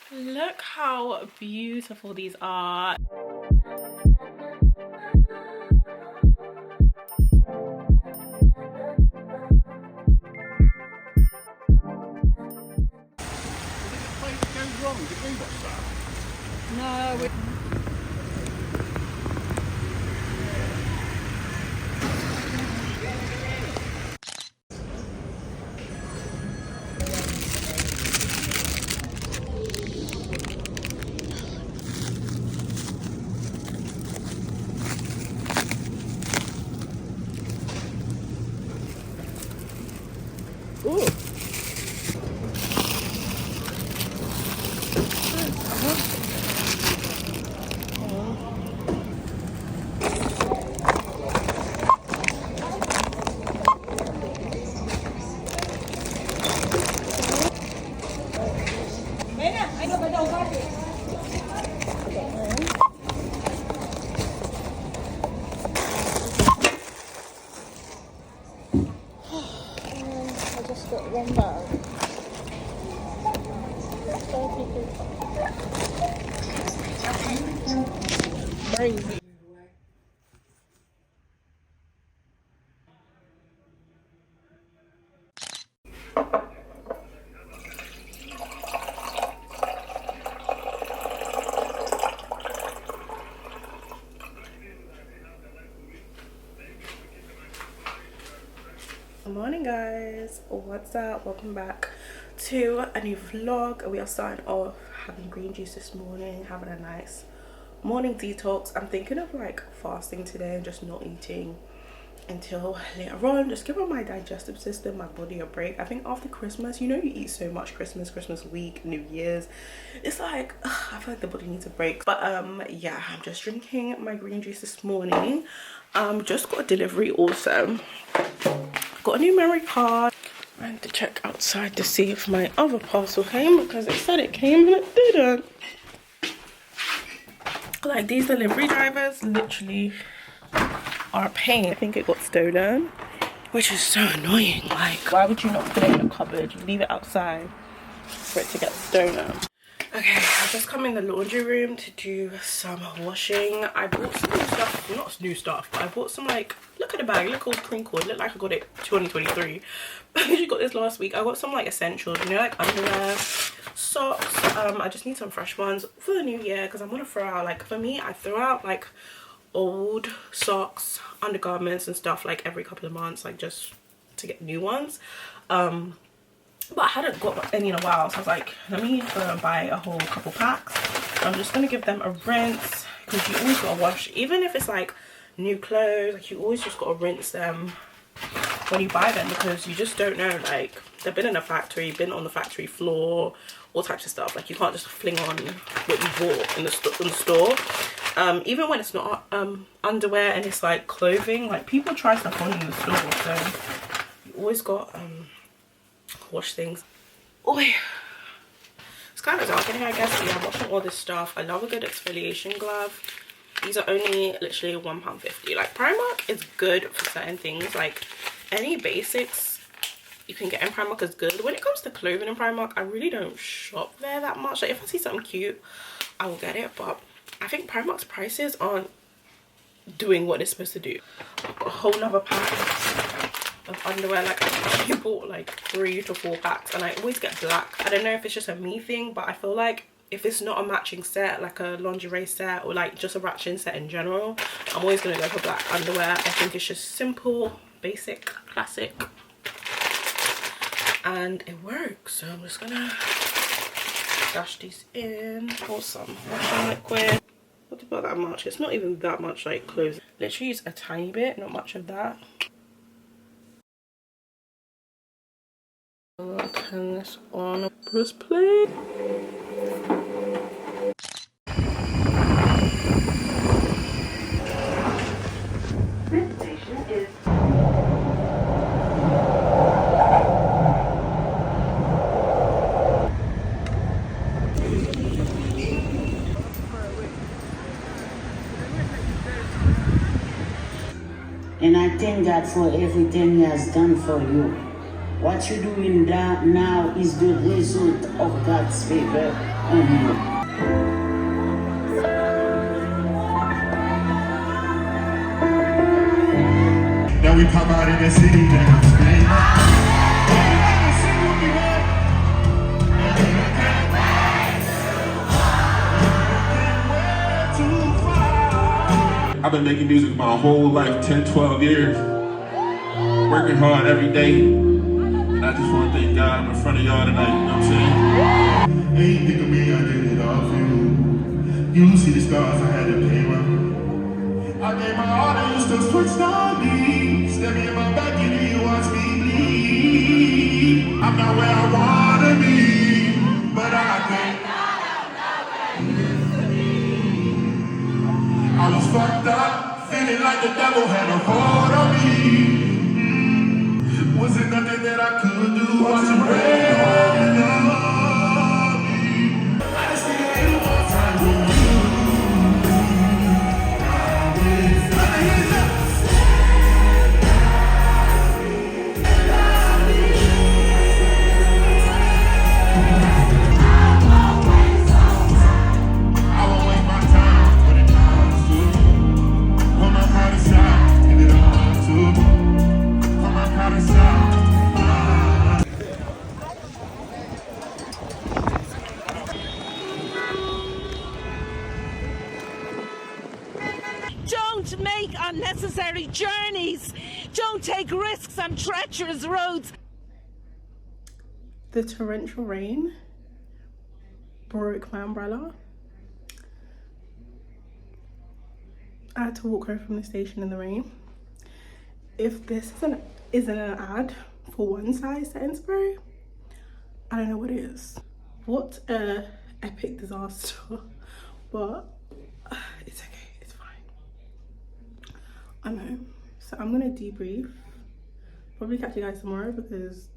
Look how beautiful these are. No. Ooh. I just got one bag. Crazy. Good morning, guys. What's up? Welcome back to a new vlog. We are starting off having green juice this morning, having a nice morning detox. I'm thinking of like fasting today and just not eating until later on, just giving my digestive system, my body a break. I think after Christmas, you know, you eat so much Christmas week, New Year's, it's like I feel like the body needs a break. But yeah, I'm just drinking my green juice this morning. Just got a delivery also. Got a new memory card. I had to check outside to see if my other parcel came because it said it came and it didn't. Like, these delivery drivers literally are a pain. I think it got stolen, which is so annoying. Like, why would you not put it in a cupboard? You leave it outside for it to get stolen. Okay, I've just come in the laundry room to do some washing. I bought some new stuff, well, not new stuff, but I bought some, like, look at the bag, look all crinkled, look like I got it 2023. I actually got this last week. I got some like essentials, you know, like underwear, socks. I just need some fresh ones for the new year because I'm gonna throw out, like, for me, I throw out like old socks, undergarments and stuff like every couple of months, like just to get new ones. But I hadn't got any in a while, so I was like, let me go and buy a whole couple packs. I'm just gonna give them a rinse because you always gotta wash, even if it's like new clothes, like you always just gotta rinse them when you buy them because you just don't know, like they've been in a factory, been on the factory floor, all types of stuff. Like you can't just fling on what you bought in the store. Even when it's not underwear and it's like clothing, like people try stuff on in the store, so you always got wash things. Oh, it's kind of dark in here, I guess. But yeah, I'm washing all this stuff. I love a good exfoliation glove. These are only literally £1.50. Like, Primark is good for certain things. Like, any basics you can get in Primark is good. When it comes to clothing in Primark, I really don't shop there that much. Like, if I see something cute, I will get it. But I think Primark's prices aren't doing what it's supposed to do. I've got a whole nother pack of underwear. Like, I actually bought like 3 to 4 packs and I always get black. I don't know if it's just a me thing, but I feel like if it's not a matching set, like a lingerie set or like just a matching set in general, I'm always gonna go for black underwear. I think it's just simple, basic, classic, and it works. So I'm just gonna dash these in. Pour some washing liquid. Not about that much. It's not even that much like clothes. Literally use a tiny bit, not much of that. Turn this on. Press play. This station is. And I thank God for everything He has done for you. What you're doing now is the result of God's favor. Now we pop out in the city, now I've been making music my whole life, 10, 12 years. Working hard every day. And I just want to thank God I'm in front of y'all tonight, you know what I'm saying? Ain't think of me, I did it all for you. You see the scars, I had to pay my. I gave my all and you still switched on me. Step me in my back and then you watch me bleed. I'm not where I wanna be, but I think I was fucked up, feeling like the devil had a hold on me. Wasn't nothing that I could do, wasn't ready on me. I just need a little more time with you. I won't waste my time when it comes to put my pride aside, give it all to put my pride aside. Don't make unnecessary journeys. Don't take risks on treacherous roads. The torrential rain broke my umbrella. I had to walk home from the station in the rain. If this isn't an ad for one size setting spray, I don't know what it is. What a epic disaster. But it's okay, it's fine. I know. So I'm gonna debrief. Probably catch you guys tomorrow because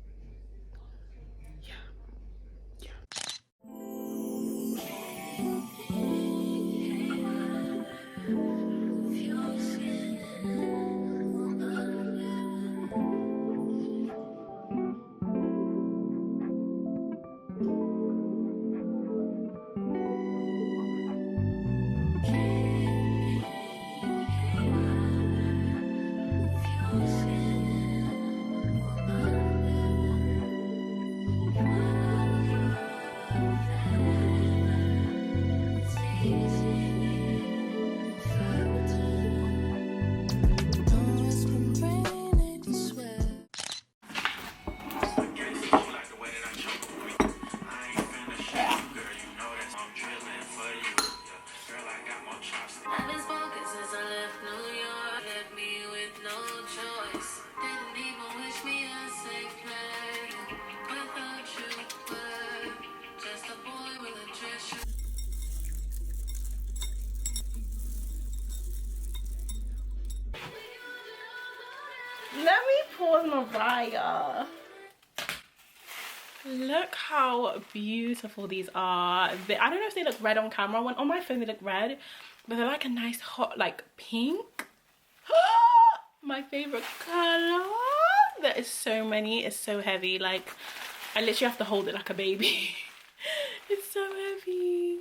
let me pause Mariah. Look how beautiful these are. I don't know if they look red on camera. When on my phone they look red, but they're like a nice hot like pink. My favorite color. There is so many. It's so heavy. Like I literally have to hold it like a baby. It's so heavy.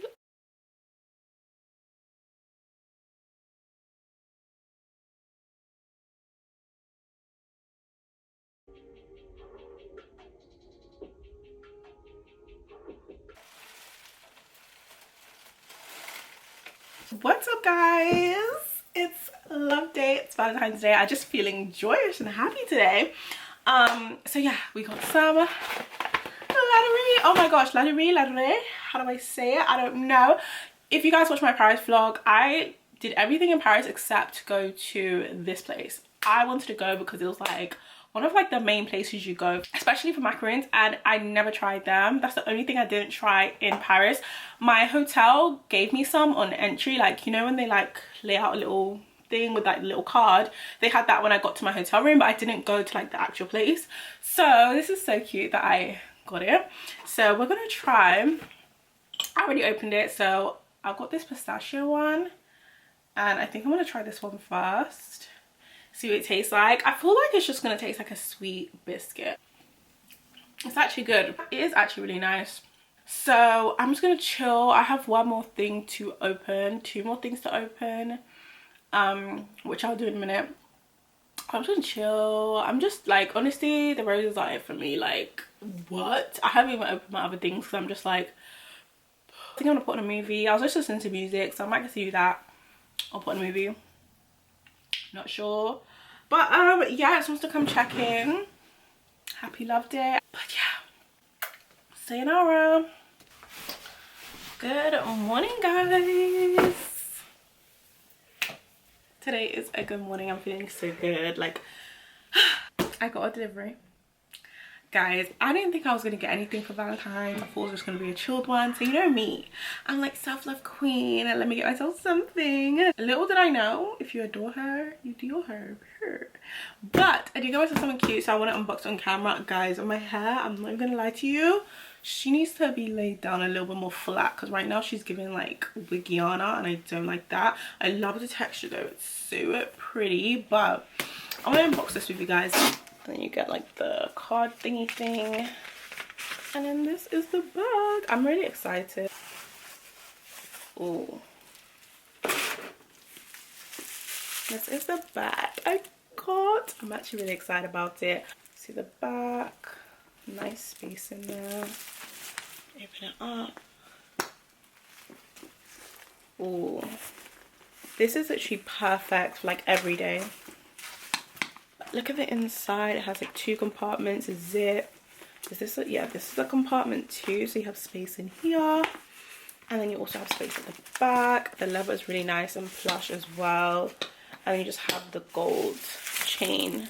What's up guys, it's love day, it's Valentine's Day. I'm just feeling joyous and happy today. So yeah, we got some lattery. Oh my gosh, lattery, how do I say it? I don't know. If you guys watch my Paris vlog, I did everything in Paris except go to this place. I wanted to go because it was like one of like the main places you go, especially for macarons, and I never tried them. That's the only thing I didn't try in Paris. My hotel gave me some on entry, like you know when they like lay out a little thing with that little card. They had that when I got to my hotel room, but I didn't go to like the actual place. So this is so cute that I got it. So we're gonna try. I already opened it, so I've got this pistachio one, and I think I'm gonna try this one first. See what it tastes like. I feel like it's just gonna taste like a sweet biscuit. It's actually good. It is actually really nice. So I'm just gonna chill. I have one more thing to open, two more things to open, which I'll do in a minute. I'm just gonna chill. I'm just like, honestly, the roses are it for me. Like, what? I haven't even opened my other things because I'm just like, I think I'm gonna put on a movie. I was just listening to music, so I might just do that. I'll put on a movie. Not sure. But yeah, I just wants to come check in. Happy Love Day. But yeah, sayonara. Good morning, guys. Today is a good morning. I'm feeling so good. Like, I got a delivery. Guys, I didn't think I was gonna get anything for Valentine's. I thought it was just gonna be a chilled one. So you know me, I'm like self-love queen and let me get myself something. Little did I know, if you adore her, you do her. But I did get myself something cute, so I want to unbox on camera. Guys, on my hair, I'm not even gonna lie to you, she needs to be laid down a little bit more flat because right now she's giving like Wiggiana and I don't like that. I love the texture though, it's so pretty. But I'm gonna unbox this with you guys. And then you get like the card thingy thing, and then this is the bag. I'm really excited. Oh, this is the bag I got. I'm actually really excited about it. See the back, nice space in there. Open it up. Oh, this is actually perfect for like every day. Look at the inside. It has like two compartments, a zip. Is this a, yeah, this is a compartment too, so you have space in here, and then you also have space at the back. The leather is really nice and plush as well, and then you just have the gold chain.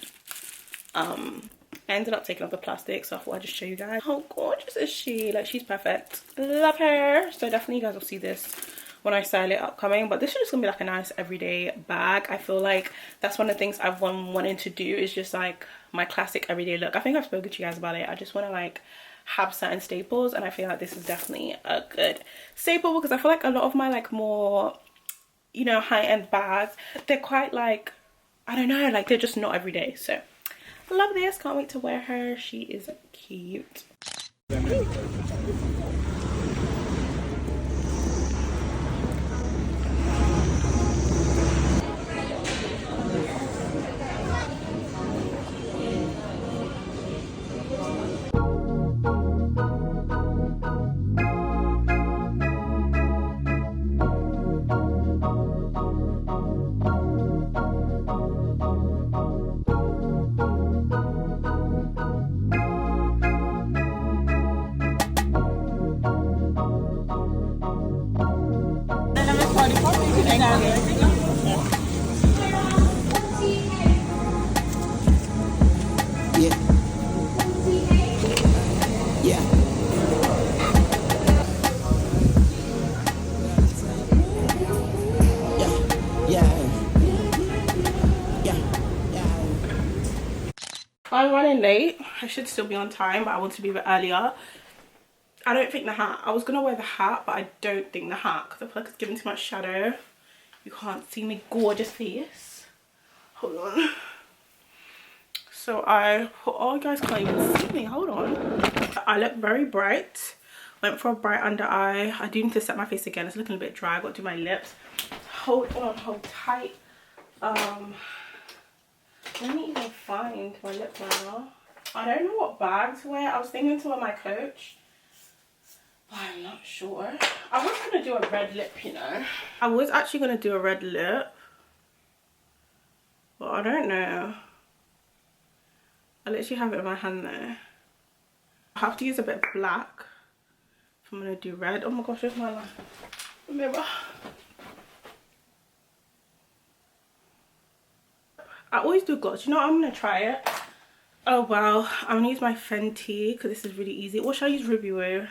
I ended up taking off the plastic, so I thought I'd just show you guys how gorgeous is she. Like, she's perfect. Love her. So definitely you guys will see this when I style it upcoming, but this is just gonna be like a nice everyday bag. I feel like that's one of the things I've been wanting to do, is just like my classic everyday look. I think I've spoken to you guys about it. I just want to like have certain staples, and I feel like this is definitely a good staple because I feel like a lot of my like more, you know, high-end bags, they're quite like, I don't know, like they're just not everyday. So love this, can't wait to wear her. She is cute. I'm running late. I should still be on time, but I want to be a bit earlier. I don't think the hat, I was gonna wear the hat, but I don't think the hat, because I feel like it's giving too much shadow. You can't see my gorgeous face. Hold on. So I put, oh, you guys can't even see me, hold on. I look very bright. Went for a bright under eye. I do need to set my face again, it's looking a bit dry. I've got to do my lips. Hold on, hold tight. Let me even find my lip liner. I don't know what bag to wear. I was thinking to wear my Coach, but I'm not sure. I was going to do a red lip, you know. I was actually going to do a red lip, but I don't know. I literally have it in my hand there. I have to use a bit of black if I'm going to do red. Oh my gosh, where's my mirror? I always do gloss. You know what? I'm going to try it. Oh well, I'm going to use my Fenty because this is really easy. Or should I use Ruby Woo?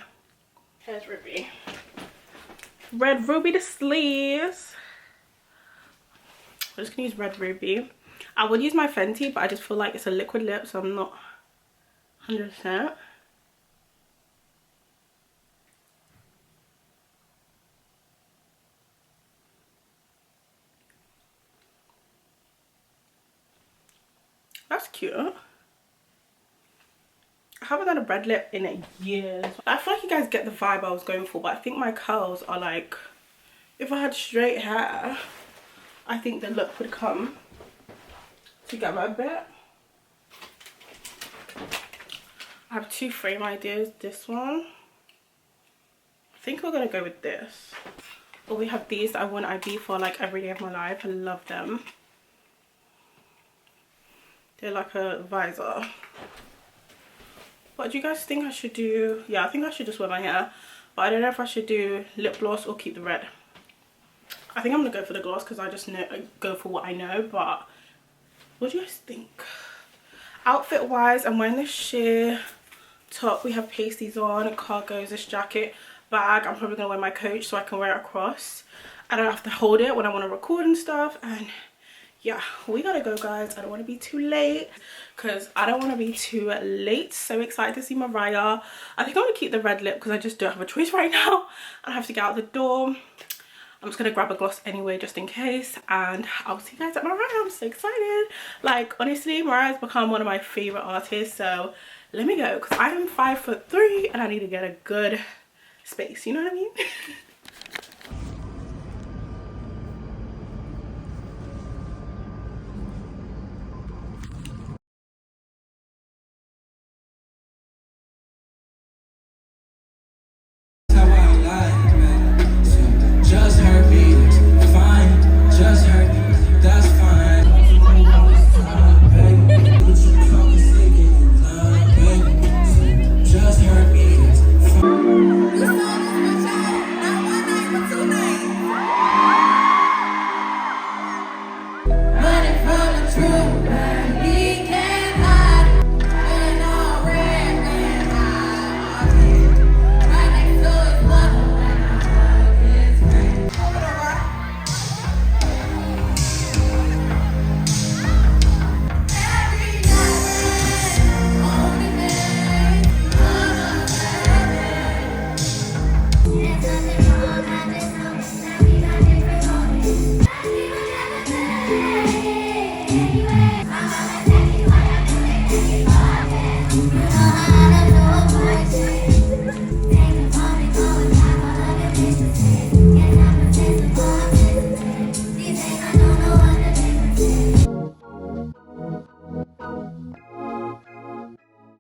Here's Ruby. Red Ruby the sleeves. I'm just going to use Red Ruby. I would use my Fenty, but I just feel like it's a liquid lip, so I'm not 100%. That's cute. I haven't done a red lip in years. I feel like you guys get the vibe I was going for, but I think my curls are like, if I had straight hair, I think the look would come together a bit. I have two frame ideas. This one, I think we're gonna go with this. But we have these that I want IB for like every day of my life. I love them. They're like a visor. What do you guys think I should do? Yeah, I think I should just wear my hair, but I don't know if I should do lip gloss or keep the red. I think I'm gonna go for the gloss because I just know, go for what I know. But what do you guys think? Outfit wise, I'm wearing this sheer top. We have pasties on, cargos, this jacket, bag. I'm probably gonna wear my Coach so I can wear it across. I don't have to hold it when I want to record and stuff. And yeah, we gotta go, guys. I don't want to be too late because I don't want to be too late. So excited to see Mariah. I think I'm gonna keep the red lip because I just don't have a choice right now. I have to get out the door. I'm just gonna grab a gloss anyway just in case, and I'll see you guys at Mariah. I'm so excited. Like, honestly, Mariah's become one of my favorite artists, so let me go because I am 5'3" and I need to get a good space, you know what I mean?